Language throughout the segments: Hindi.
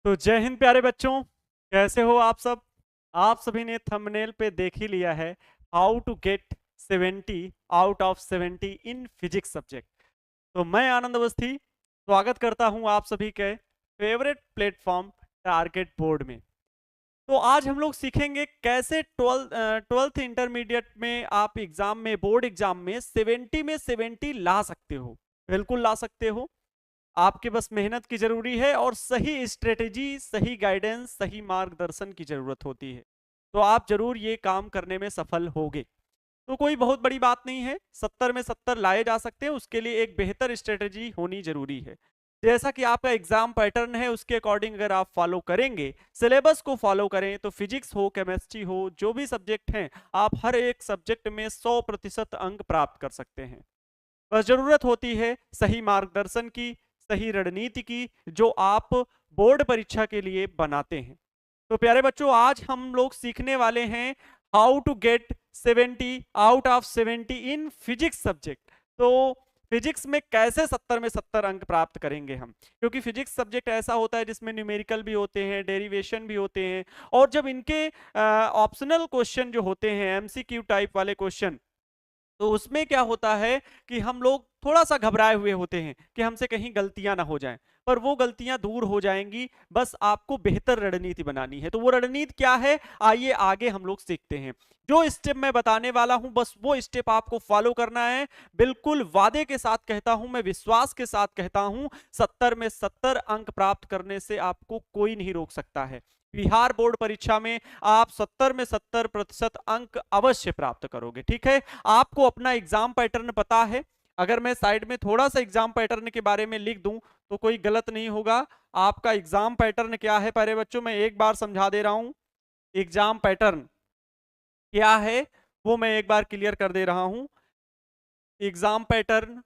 तो जय हिंद प्यारे बच्चों, कैसे हो आप सब। आप सभी ने थंबनेल पे देख ही लिया है, how to get 70 out of 70 in physics subject. तो मैं आनंद अवस्थी स्वागत करता हूं आप सभी के फेवरेट प्लेटफॉर्म टारगेट बोर्ड में। तो आज हम लोग सीखेंगे कैसे ट्वेल्थ इंटरमीडिएट में आप एग्जाम में, बोर्ड एग्जाम में 70 में 70 ला सकते हो। बिल्कुल ला सकते हो, आपके बस मेहनत की जरूरी है और सही स्ट्रेटेजी, सही गाइडेंस, सही मार्गदर्शन की जरूरत होती है। तो आप जरूर ये काम करने में सफल होगे। तो कोई बहुत बड़ी बात नहीं है, 70 में 70 लाए जा सकते हैं। उसके लिए एक बेहतर स्ट्रेटेजी होनी जरूरी है। जैसा कि आपका एग्जाम पैटर्न है, उसके अकॉर्डिंग अगर आप फॉलो करेंगे, सिलेबस को फॉलो करें, तो फिजिक्स हो, केमिस्ट्री हो, जो भी सब्जेक्ट हैं, आप हर एक सब्जेक्ट में 100% अंक प्राप्त कर सकते हैं। बस जरूरत होती है सही मार्गदर्शन की, सही रणनीति की, जो आप बोर्ड परीक्षा के लिए बनाते हैं। तो प्यारे बच्चों, आज हम लोग सीखने वाले हैं how to get 70 out of 70 in physics subject. तो फिजिक्स में कैसे 70 में 70 अंक प्राप्त करेंगे हम, क्योंकि फिजिक्स सब्जेक्ट ऐसा होता है जिसमें न्यूमेरिकल भी होते हैं, डेरिवेशन भी होते हैं, और जब इनके ऑप्शनल क्वेश्चन जो होते हैं, एमसीक्यू टाइप वाले क्वेश्चन, तो उसमें क्या होता है कि हम लोग थोड़ा सा घबराए हुए होते हैं कि हमसे कहीं गलतियां ना हो जाएं। पर वो गलतियां दूर हो जाएंगी, बस आपको बेहतर रणनीति बनानी है। तो वो रणनीति क्या है, आइए आगे हम लोग सीखते हैं। जो स्टेप मैं बताने वाला हूं, बस वो स्टेप आपको फॉलो करना है। बिल्कुल वादे के साथ कहता हूं, मैं विश्वास के साथ कहता हूं, 70 में 70 अंक प्राप्त करने से आपको कोई नहीं रोक सकता है। बिहार बोर्ड परीक्षा में आप 70 में 70% अंक अवश्य प्राप्त करोगे। ठीक है, आपको अपना एग्जाम पैटर्न पता है। अगर मैं साइड में थोड़ा सा एग्जाम पैटर्न के बारे में लिख दूं तो कोई गलत नहीं होगा। आपका एग्जाम पैटर्न क्या है प्यारे बच्चों, मैं एक बार समझा दे रहा हूं। एग्जाम पैटर्न क्या है वो मैं एक बार क्लियर कर दे रहा हूं। एग्जाम पैटर्न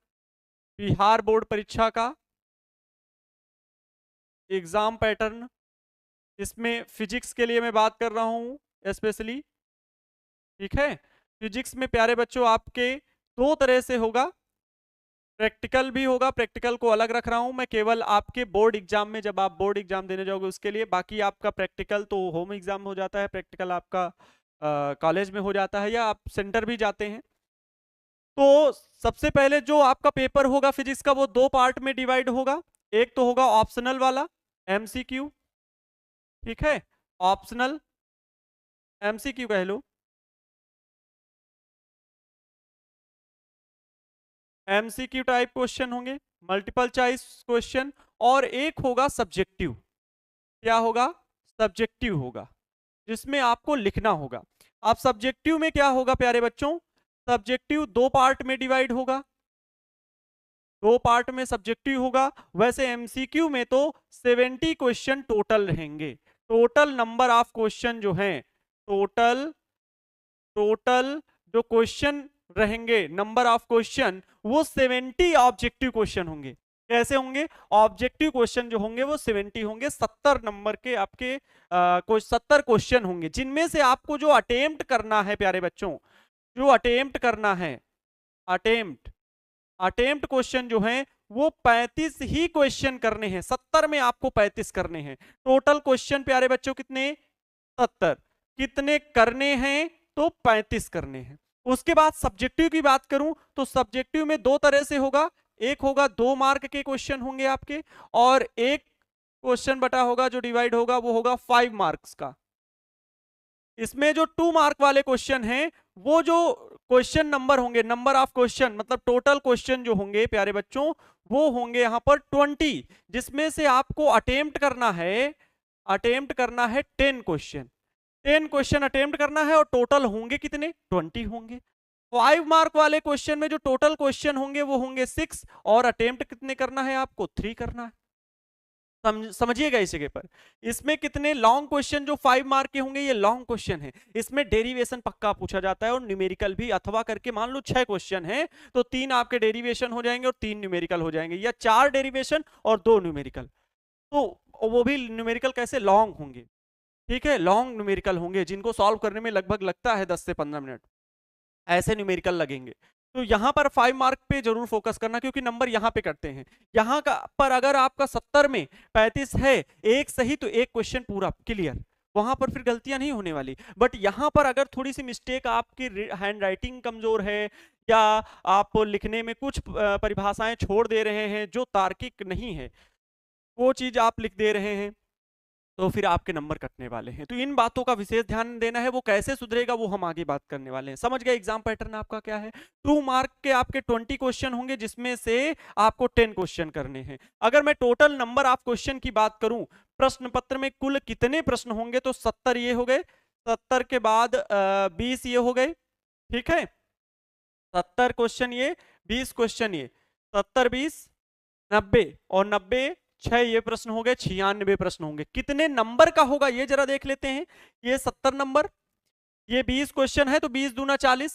बिहार बोर्ड परीक्षा का एग्जाम पैटर्न, इसमें फिजिक्स के लिए मैं बात कर रहा हूं स्पेशली। ठीक है, फिजिक्स में प्यारे बच्चों आपके दो तरह से होगा, प्रैक्टिकल भी होगा। प्रैक्टिकल को अलग रख रहा हूं मैं, केवल आपके बोर्ड एग्जाम में, जब आप बोर्ड एग्जाम देने जाओगे उसके लिए। बाकी आपका प्रैक्टिकल तो होम एग्जाम हो जाता है, प्रैक्टिकल आपका कॉलेज में हो जाता है, या आप सेंटर भी जाते हैं। तो सबसे पहले जो आपका पेपर होगा फिजिक्स का, वो दो पार्ट में डिवाइड होगा। एक तो होगा ऑप्शनल वाला, एमसीक्यू। ठीक है, ऑप्शनल एमसीक्यू कह लो, एमसीक्यू टाइप क्वेश्चन होंगे, मल्टीपल चॉइस क्वेश्चन। और एक होगा सब्जेक्टिव। क्या होगा, सब्जेक्टिव होगा, जिसमें आपको लिखना होगा। अब सब्जेक्टिव में क्या होगा प्यारे बच्चों, सब्जेक्टिव दो पार्ट में डिवाइड होगा, दो पार्ट में सब्जेक्टिव होगा। वैसे एमसीक्यू में तो 70 क्वेश्चन टोटल रहेंगे। टोटल नंबर ऑफ क्वेश्चन जो हैं, टोटल टोटल जो क्वेश्चन रहेंगे, नंबर ऑफ क्वेश्चन, वो 70 ऑब्जेक्टिव क्वेश्चन होंगे। कैसे होंगे, ऑब्जेक्टिव क्वेश्चन जो होंगे वो 70 होंगे। 70 नंबर के आपके 70 क्वेश्चन होंगे, जिनमें से आपको जो अटेम्प्ट करना है प्यारे बच्चों, जो अटेम्प्ट करना है, अटेम्प्ट अटेम्प्ट क्वेश्चन जो है वो 35 ही क्वेश्चन करने हैं। 70 में आपको 35 करने हैं। टोटल क्वेश्चन प्यारे बच्चों कितने, 70। कितने करने हैं, तो 35 करने हैं। उसके बाद सब्जेक्टिव की बात करूं तो सब्जेक्टिव में दो तरह से होगा। एक होगा 2 मार्क के क्वेश्चन होंगे आपके, और एक क्वेश्चन बटा होगा जो डिवाइड होगा, वो होगा 5 मार्क्स का। इसमें जो 2 मार्क वाले क्वेश्चन हैं, वो जो क्वेश्चन नंबर होंगे, नंबर ऑफ क्वेश्चन मतलब टोटल क्वेश्चन जो होंगे प्यारे बच्चों, वो होंगे यहां पर 20, जिसमें से आपको अटेम्प्ट करना है 10 क्वेश्चन। 10 क्वेश्चन अटेम्प्ट करना है, और टोटल होंगे कितने, 20 होंगे। 5 मार्क वाले क्वेश्चन में जो टोटल क्वेश्चन होंगे वो होंगे 6, और अटेम्प्ट कितने करना है आपको, 3 करना है। समझिएगा इस जगह पर। इसमें कितने लॉन्ग क्वेश्चन जो 5 मार्क के होंगे, ये लॉन्ग क्वेश्चन है। इसमें डेरिवेशन पक्का पूछा जाता है, और न्यूमेरिकल भी। अथवा करके मान लो 6 क्वेश्चन है, तो 3 आपके डेरिवेशन हो जाएंगे और 3 न्यूमेरिकल हो जाएंगे, या 4 डेरिवेशन और 2 न्यूमेरिकल। तो वो भी न्यूमेरिकल कैसे, लॉन्ग होंगे। ठीक है, लॉन्ग न्यूमेरिकल होंगे, जिनको सॉल्व करने में लगभग लगता है 10 से 15 मिनट, ऐसे न्यूमेरिकल लगेंगे। तो यहाँ पर 5 मार्क पे जरूर फोकस करना, क्योंकि नंबर यहाँ पे करते हैं। यहाँ का पर अगर आपका 70 में 35 है, एक सही तो एक क्वेश्चन पूरा क्लियर, वहां पर फिर गलतियां नहीं होने वाली। बट यहाँ पर अगर थोड़ी सी मिस्टेक, आपकी हैंड राइटिंग कमजोर है, या आप लिखने में कुछ परिभाषाएं छोड़ दे रहे हैं जो तार्किक नहीं है, वो चीज आप लिख दे रहे हैं, तो फिर आपके नंबर कटने वाले हैं। तो इन बातों का विशेष ध्यान देना है। वो कैसे सुधरेगा वो हम आगे बात करने वाले हैं। समझ गए एग्जाम पैटर्न आपका क्या है? 2 मार्क के आपके 20 क्वेश्चन होंगे, जिसमें से आपको 10 क्वेश्चन करने हैं। अगर मैं टोटल नंबर ऑफ क्वेश्चन की बात करूं, प्रश्न पत्र में कुल कितने प्रश्न होंगे, तो 70 ये हो गए, 70 के बाद 20 ये हो गए, ठीक है, 70 क्वेश्चन ये, 20 क्वेश्चन ये, 70 20 90, और 90 6 ये प्रश्न हो गए, 96 प्रश्न होंगे। कितने नंबर का होगा ये जरा देख लेते हैं। ये 70 नंबर, ये 20 क्वेश्चन है, तो 20 दूना 40,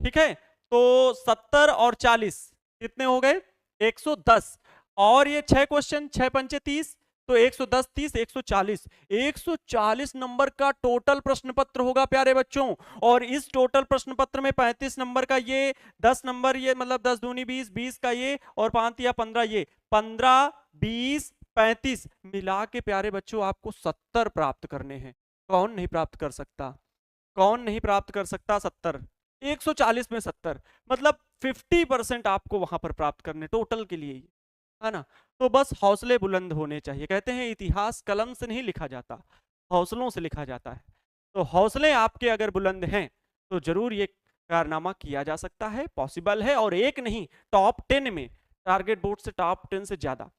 ठीक है, तो 70 और 40 कितने हो गए? 110। और ये 6 क्वेश्चन, 6 पंचे 30, तो 110 30 140, 140 नंबर का टोटल प्रश्न पत्र होगा प्यारे बच्चों। और इस टोटल प्रश्न पत्र में 35 नंबर का ये, 10 नंबर ये, मतलब 10 दूनी 20, 20 का ये, और 5 या 15 ये, 15 20 35 मिला के प्यारे बच्चों आपको 70 प्राप्त करने हैं। कौन नहीं प्राप्त कर सकता? कौन नहीं प्राप्त कर सकता? 70, 140 में 70, मतलब 50% आपको वहां पर प्राप्त करने टोटल के लिए, है ना? तो बस हौसले बुलंद होने चाहिए। कहते हैं इतिहास कलम से नहीं लिखा जाता, हौसलों से लिखा जाता है। तो हौसले आपके अगर बुलंद हैं तो जरूर ये कारनामा किया जा सकता है, पॉसिबल है। और एक नहीं, टॉप 10 में, टारगेट बोर्ड से टॉप 10 से ज्यादा,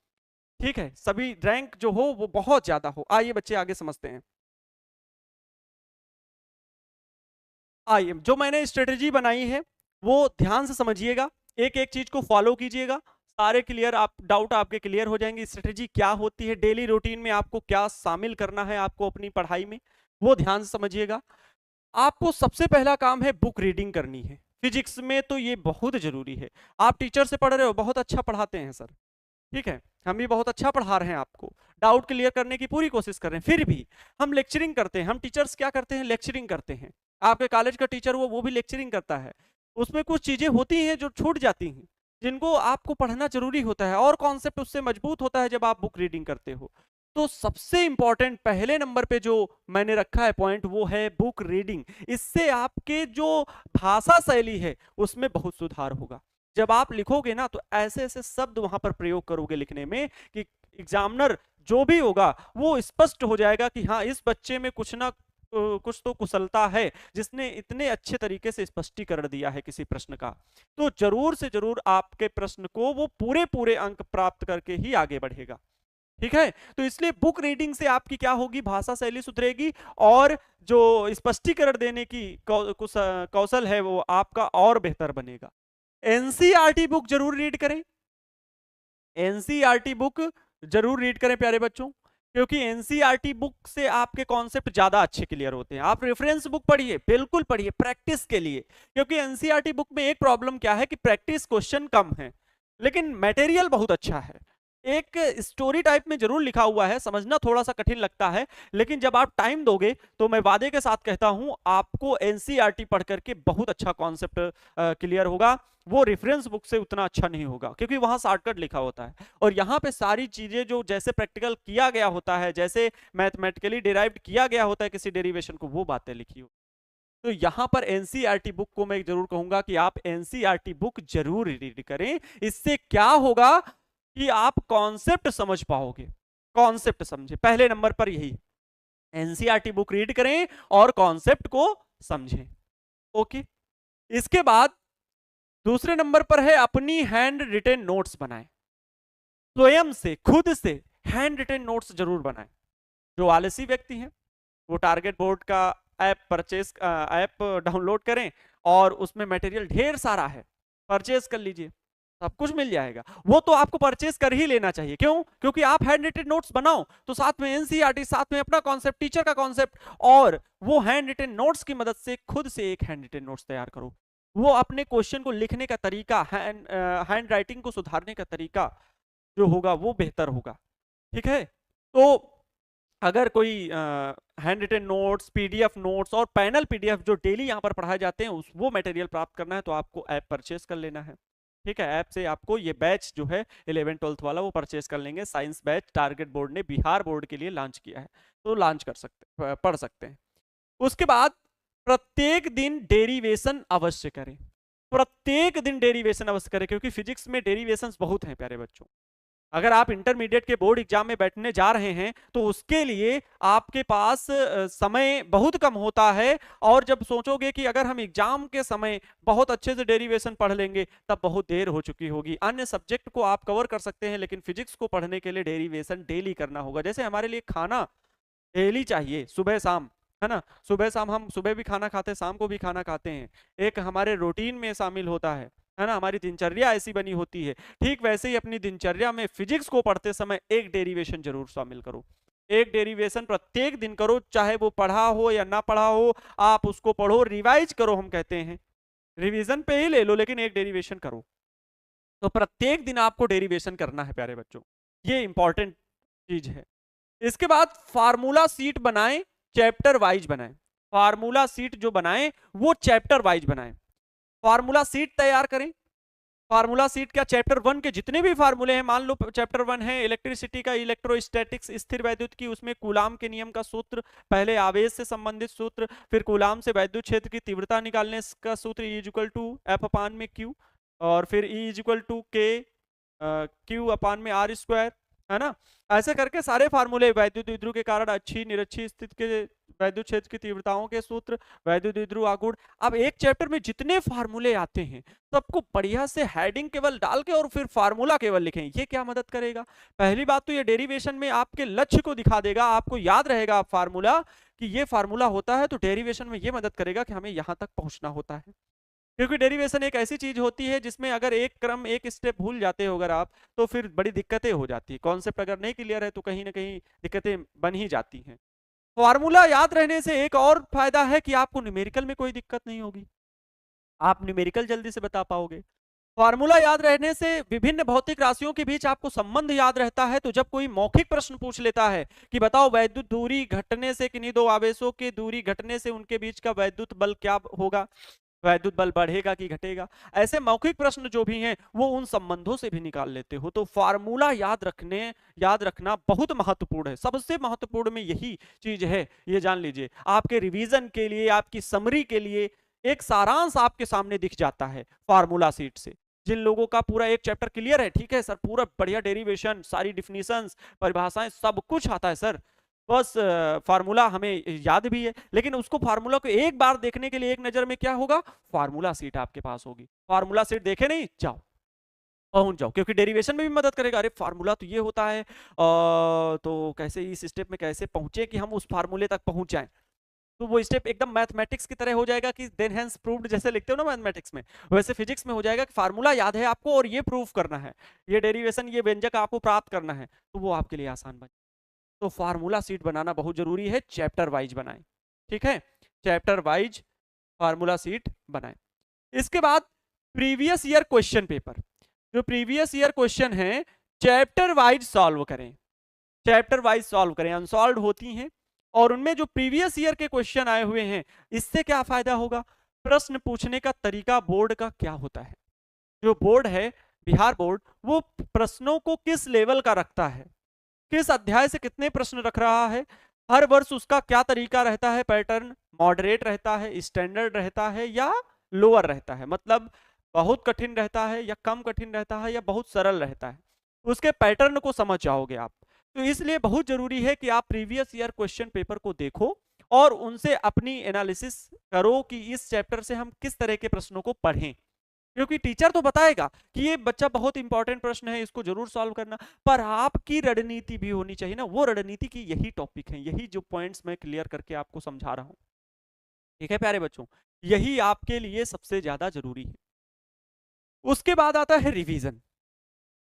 ठीक है, सभी रैंक जो हो वो बहुत ज्यादा हो। आइए बच्चे आगे समझते हैं। आइए, जो मैंने स्ट्रेटेजी बनाई है वो ध्यान से समझिएगा, एक एक चीज को फॉलो कीजिएगा, सारे क्लियर, आप डाउट आपके क्लियर हो जाएंगे। स्ट्रेटेजी क्या होती है, डेली रूटीन में आपको क्या शामिल करना है आपको अपनी पढ़ाई में, वो ध्यान से समझिएगा। आपको सबसे पहला काम है बुक रीडिंग करनी है। फिजिक्स में तो ये बहुत जरूरी है। आप टीचर से पढ़ रहे हो, बहुत अच्छा पढ़ाते हैं सर, ठीक है, हम भी बहुत अच्छा पढ़ा रहे हैं, आपको डाउट क्लियर करने की पूरी कोशिश कर रहे हैं, फिर भी हम लेक्चरिंग करते हैं। हम टीचर्स क्या करते हैं? लेक्चरिंग करते हैं। आपके कॉलेज का टीचर वो भी लेक्चरिंग करता है। उसमें कुछ चीजें होती हैं जो छूट जाती हैं, जिनको आपको पढ़ना जरूरी होता है, और कॉन्सेप्ट उससे मजबूत होता है जब आप बुक रीडिंग करते हो। तो सबसे इंपॉर्टेंट पहले नंबर पे जो मैंने रखा है पॉइंट, वो है बुक रीडिंग। इससे आपके जो भाषा शैली है उसमें बहुत सुधार होगा। जब आप लिखोगे ना, तो ऐसे ऐसे शब्द वहां पर प्रयोग करोगे लिखने में कि एग्जामिनर जो भी होगा वो स्पष्ट हो जाएगा कि हाँ, इस बच्चे में कुछ ना कुछ तो कुशलता है, जिसने इतने अच्छे तरीके से स्पष्टीकरण दिया है किसी प्रश्न का। तो जरूर से जरूर आपके प्रश्न को वो पूरे पूरे अंक प्राप्त करके ही आगे बढ़ेगा, ठीक है। तो इसलिए बुक रीडिंग से आपकी क्या होगी? भाषा शैली सुधरेगी, और जो स्पष्टीकरण देने की कौशल है वो आपका और बेहतर बनेगा। एनसीईआरटी बुक जरूर रीड करें, एनसीईआरटी बुक जरूर रीड करें प्यारे बच्चों, क्योंकि एनसीईआरटी बुक से आपके कॉन्सेप्ट ज्यादा अच्छे क्लियर होते हैं। आप रेफरेंस बुक पढ़िए, बिल्कुल पढ़िए प्रैक्टिस के लिए, क्योंकि एनसीईआरटी बुक में एक प्रॉब्लम क्या है कि प्रैक्टिस क्वेश्चन कम है, लेकिन मटेरियल बहुत अच्छा है। एक स्टोरी टाइप में जरूर लिखा हुआ है, समझना थोड़ा सा कठिन लगता है, लेकिन जब आप टाइम दोगे तो मैं वादे के साथ कहता हूं आपको एनसीईआरटी पढ़ करके बहुत अच्छा कॉन्सेप्ट क्लियर होगा। वो रेफरेंस बुक से उतना अच्छा नहीं होगा, क्योंकि वहां शॉर्टकट लिखा होता है, और यहाँ पे सारी चीजें जो जैसे प्रैक्टिकल किया गया होता है, जैसे मैथमेटिकली डिराइव्ड किया गया होता है किसी डेरिवेशन को, वो बातें लिखी हो। तो यहाँ पर एनसीईआरटी बुक को मैं जरूर कहूंगा कि आप एनसीईआरटी बुक जरूर रीड करें। इससे क्या होगा कि आप कॉन्सेप्ट समझ पाओगे, कॉन्सेप्ट समझे, पहले नंबर पर यही, एनसीईआरटी बुक रीड करें और कॉन्सेप्ट को समझें। ओके, इसके बाद दूसरे नंबर पर है अपनी हैंड रिटन नोट्स बनाएं। स्वयं से, खुद से हैंड रिटन नोट्स जरूर बनाएं। जो आलसी व्यक्ति हैं वो टारगेट बोर्ड का ऐप डाउनलोड करें, और उसमें मटेरियल ढेर सारा है, परचेज कर लीजिए, सब कुछ मिल जाएगा। वो तो आपको परचेज कर ही लेना चाहिए। क्यों? क्योंकि आप हैंड रिटन नोट्स बनाओ तो साथ में एनसीईआरटी, साथ में अपना कॉन्सेप्ट, टीचर का कॉन्सेप्ट, और वो हैंड रिटन नोट्स की मदद से खुद से एक हैंड रिटन नोट्स तैयार करो। वो अपने क्वेश्चन को लिखने का तरीका, हैंड राइटिंग को सुधारने का तरीका जो होगा वो बेहतर होगा, ठीक है। तो अगर कोई handwritten notes, PDF notes और पैनल पीडीएफ जो डेली यहाँ पर पढ़ाए जाते हैं वो मटेरियल प्राप्त करना है तो आपको ऐप परचेस कर लेना है। ठीक है, ऐप से आपको ये बैच जो है 11-12 वाला वो परचेस कर लेंगे। साइंस बैच टारगेट बोर्ड ने बिहार बोर्ड के लिए लॉन्च किया है, तो लॉन्च कर सकते, पढ़ सकते हैं। उसके बाद प्रत्येक दिन डेरिवेशन अवश्य करें, प्रत्येक दिन डेरिवेशन अवश्य करें, क्योंकि फिजिक्स में डेरिवेशंस बहुत हैं प्यारे बच्चों। अगर आप इंटरमीडिएट के बोर्ड एग्जाम में बैठने जा रहे हैं तो उसके लिए आपके पास समय बहुत कम होता है, और जब सोचोगे कि अगर हम एग्जाम के समय बहुत अच्छे से डेरिवेशन पढ़ लेंगे तब बहुत देर हो चुकी होगी। अन्य सब्जेक्ट को आप कवर कर सकते हैं, लेकिन फिजिक्स को पढ़ने के लिए डेरिवेशन डेली करना होगा। जैसे हमारे लिए खाना डेली चाहिए, सुबह शाम, है ना, सुबह शाम, हम सुबह भी खाना खाते हैं, शाम को भी खाना खाते हैं, एक हमारे रूटीन में शामिल होता है ना, हमारी दिनचर्या ऐसी बनी होती है। ठीक वैसे ही अपनी दिनचर्या में फिजिक्स को पढ़ते समय एक डेरिवेशन जरूर शामिल करो, एक डेरिवेशन प्रत्येक दिन करो, चाहे वो पढ़ा हो या ना पढ़ा हो, आप उसको पढ़ो, रिवाइज करो, हम कहते हैं रिवीजन पे ही ले लो, लेकिन एक डेरिवेशन करो। तो प्रत्येक दिन आपको डेरिवेशन करना है प्यारे बच्चों, ये इंपॉर्टेंट चीज है। इसके बाद फार्मूला सीट बनाएं, चैप्टर वाइज बनाएं। फार्मूला सीट जो बनाएं वो चैप्टर वाइज बनाएं। फार्मूला सीट तैयार करें। फार्मूला सीट क्या, चैप्टर 1 के जितने भी फार्मूले हैं, मान लो चैप्टर 1 है इलेक्ट्रिसिटी का, इलेक्ट्रोस्टैटिक्स स्थिर वैद्युत की, उसमें कूलाम के नियम का सूत्र, पहले आवेश से संबंधित सूत्र, फिर कूलाम से वैद्युत क्षेत्र की तीव्रता निकालने का सूत्र E इक्वल टू एफ अपान में क्यू, और फिर E इक्वल टू के क्यू अपान में आर स्क्वायर, है ना। ऐसे करके सारे फार्मूले, वैद्युत द्विध्रुव के कारण अच्छी निरक्षी स्थिति के वैद्युत क्षेत्र की तीव्रताओं के सूत्र, वैद्युत द्विध्रुव आघूर्ण। अब एक चैप्टर में जितने फार्मूले आते हैं सबको बढ़िया से हेडिंग केवल डाल के और फिर फार्मूला केवल लिखें। ये क्या मदद करेगा, पहली बात तो ये डेरिवेशन में आपके लक्ष्य को दिखा देगा, आपको याद रहेगा फार्मूला कि ये फार्मूला होता है, तो डेरिवेशन में ये मदद करेगा कि हमें यहां तक पहुंचना होता है। क्योंकि डेरिवेशन एक ऐसी चीज होती है जिसमें अगर एक क्रम, एक स्टेप भूल जाते हो अगर आप, तो फिर बड़ी दिक्कतें हो जाती है। कॉन्सेप्ट अगर नहीं क्लियर है तो कहीं ना कहीं दिक्कतें बन ही जाती हैं। फॉर्मूला याद रहने से एक और फायदा है कि आपको न्यूमेरिकल में कोई दिक्कत नहीं होगी, आप न्यूमेरिकल जल्दी से बता पाओगे। फॉर्मूला याद रहने से विभिन्न भौतिक राशियों के बीच आपको संबंध याद रहता है, तो जब कोई मौखिक प्रश्न पूछ लेता है कि बताओ वैद्युत दूरी घटने से, किन्हीं दो आवेशों की दूरी घटने से उनके बीच का वैद्युत बल क्या होगा, वैद्युत बल बढ़ेगा कि घटेगा, ऐसे मौखिक प्रश्न जो भी हैं वो उन संबंधों से भी निकाल लेते हो। तो फार्मूला याद रखना बहुत महत्वपूर्ण है। सबसे महत्वपूर्ण में यही चीज है, ये जान लीजिए। आपके रिवीजन के लिए, आपकी समरी के लिए एक सारांश आपके सामने दिख जाता है फार्मूला सीट से। जिन लोगों का पूरा एक चैप्टर क्लियर है, ठीक है सर, पूरा बढ़िया डेरिवेशन, सारी डिफिनीशंस, परिभाषाएं, सब कुछ आता है सर, बस फार्मूला हमें याद भी है, लेकिन उसको फार्मूला को एक बार देखने के लिए एक नजर में क्या होगा, फार्मूला सीट आपके पास होगी। फार्मूला सीट देखे नहीं, जाओ पहुंच जाओ, क्योंकि डेरिवेशन में भी मदद करेगा। अरे फार्मूला तो ये होता है, तो कैसे इस स्टेप में कैसे पहुंचे कि हम उस फार्मूले तक पहुंच जाएं, तो वो स्टेप एकदम मैथमेटिक्स की तरह हो जाएगा कि देन हेंस प्रूव्ड, जैसे लिखते हो ना मैथमेटिक्स में, वैसे फिजिक्स में हो जाएगा कि फार्मूला याद है आपको और ये प्रूव करना है, ये डेरिवेशन, ये व्यंजक आपको प्राप्त करना है, तो वो आपके लिए आसान बन। तो फार्मूला सीट बनाना बहुत जरूरी है, चैप्टर वाइज बनाएं, ठीक है, चैप्टर वाइज फार्मूला सीट बनाएं। इसके बाद प्रीवियस ईयर क्वेश्चन पेपर, जो प्रीवियस ईयर क्वेश्चन है चैप्टर वाइज सॉल्व करें, चैप्टर वाइज सॉल्व करें, अनसॉल्व होती हैं, और उनमें जो प्रीवियस ईयर के क्वेश्चन आए हुए हैं, इससे क्या फायदा होगा, प्रश्न पूछने का तरीका बोर्ड का क्या होता है, जो बोर्ड है बिहार बोर्ड, वो प्रश्नों को किस लेवल का रखता है, किस अध्याय से कितने प्रश्न रख रहा है, हर वर्ष उसका क्या तरीका रहता है, पैटर्न मॉडरेट रहता है, स्टैंडर्ड रहता है या लोअर रहता है, मतलब बहुत कठिन रहता है या कम कठिन रहता है या बहुत सरल रहता है, उसके पैटर्न को समझ जाओगे आप। तो इसलिए बहुत जरूरी है कि आप प्रीवियस ईयर क्वेश्चन पेपर को देखो और उनसे अपनी एनालिसिस करो कि इस चैप्टर से हम किस तरह के प्रश्नों को पढ़ें, क्योंकि टीचर तो बताएगा कि ये बच्चा बहुत इंपॉर्टेंट प्रश्न है, इसको जरूर सॉल्व करना, पर आपकी रणनीति भी होनी चाहिए ना, वो रणनीति की यही टॉपिक है, यही जो पॉइंट्स मैं क्लियर करके आपको समझा रहा हूं, ठीक है प्यारे बच्चों, यही आपके लिए सबसे ज्यादा जरूरी है। उसके बाद आता है revision.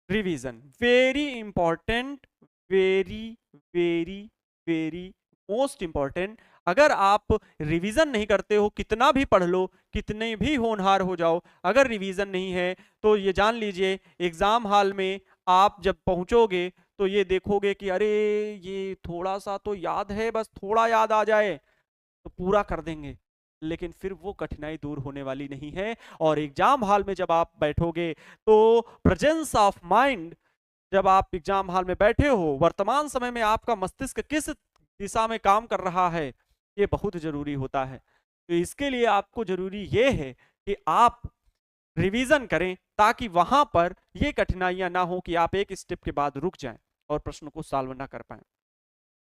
Revision very important, very very very most important. अगर आप रिवीजन नहीं करते हो, कितना भी पढ़ लो, कितने भी होनहार हो जाओ, अगर रिवीजन नहीं है तो ये जान लीजिए एग्जाम हॉल में आप जब पहुंचोगे तो ये देखोगे कि अरे ये थोड़ा सा तो याद है, बस थोड़ा याद आ जाए तो पूरा कर देंगे, लेकिन फिर वो कठिनाई दूर होने वाली नहीं है। और एग्जाम हॉल में जब आप बैठोगे तो प्रेजेंस ऑफ माइंड, जब आप एग्जाम हॉल में बैठे हो, वर्तमान समय में आपका मस्तिष्क किस दिशा में काम कर रहा है, ये बहुत जरूरी होता है। तो इसके लिए आपको जरूरी ये है कि आप रिवीजन करें, ताकि वहां पर ये कठिनाइयां ना हो कि आप एक स्टेप के बाद रुक जाएं और प्रश्न को सॉल्व ना कर पाए।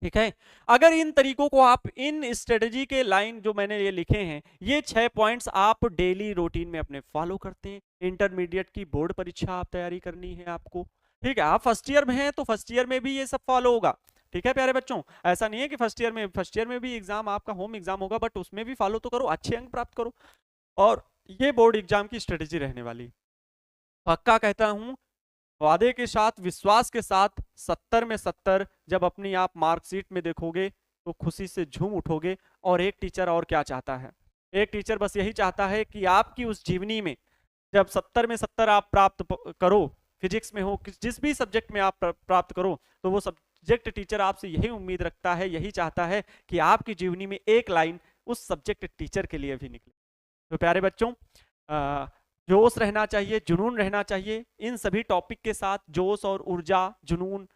ठीक है, अगर इन तरीकों को आप, इन स्ट्रेटजी के लाइन जो मैंने ये लिखे हैं, ये 6 पॉइंट्स आप डेली रूटीन में अपने फॉलो करते हैं, इंटरमीडिएट की बोर्ड परीक्षा आप तैयारी करनी है आपको, ठीक है, आप फर्स्ट ईयर में हैं तो फर्स्ट ईयर में भी ये सब फॉलो होगा। ठीक है प्यारे बच्चों, ऐसा नहीं है कि फर्स्ट ईयर में भी एग्जाम आपका होम एग्जाम होगा, बट उसमें भी फॉलो तो करो, अच्छे अंक प्राप्त करो, और ये बोर्ड एग्जाम की स्ट्रेटेजी रहने वाली। पक्का कहता हूं, वादे के साथ, विश्वास के साथ, 70 में 70 जब अपनी आप मार्कशीट में देखोगे तो खुशी से झूम उठोगे। और एक टीचर और क्या चाहता है, एक टीचर बस यही चाहता है कि आपकी उस जीवनी में जब 70 में 70 आप प्राप्त करो, फिजिक्स में हो, जिस भी सब्जेक्ट में आप प्राप्त करो, तो वो सब्जेक्ट टीचर आपसे यही उम्मीद रखता है, यही चाहता है कि आपकी जीवनी में एक लाइन उस सब्जेक्ट टीचर के लिए भी निकले। तो प्यारे बच्चों, जोश रहना चाहिए, जुनून रहना चाहिए, इन सभी टॉपिक के साथ जोश और ऊर्जा, जुनून,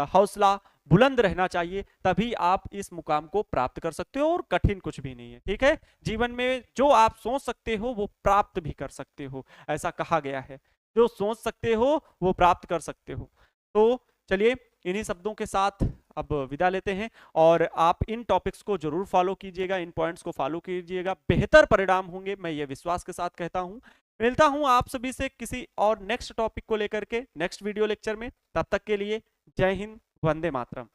हौसला बुलंद रहना चाहिए, तभी आप इस मुकाम को प्राप्त कर सकते हो। और कठिन कुछ भी नहीं है, ठीक है, जीवन में जो आप सोच सकते हो वो प्राप्त भी कर सकते हो, ऐसा कहा गया है, जो सोच सकते हो वो प्राप्त कर सकते हो। तो चलिए इन्हीं शब्दों के साथ अब विदा लेते हैं, और आप इन टॉपिक्स को जरूर फॉलो कीजिएगा, इन पॉइंट्स को फॉलो कीजिएगा, बेहतर परिणाम होंगे, मैं ये विश्वास के साथ कहता हूं। मिलता हूं आप सभी से किसी और नेक्स्ट टॉपिक को लेकर के नेक्स्ट वीडियो लेक्चर में, तब तक के लिए जय हिंद, वंदे मातरम।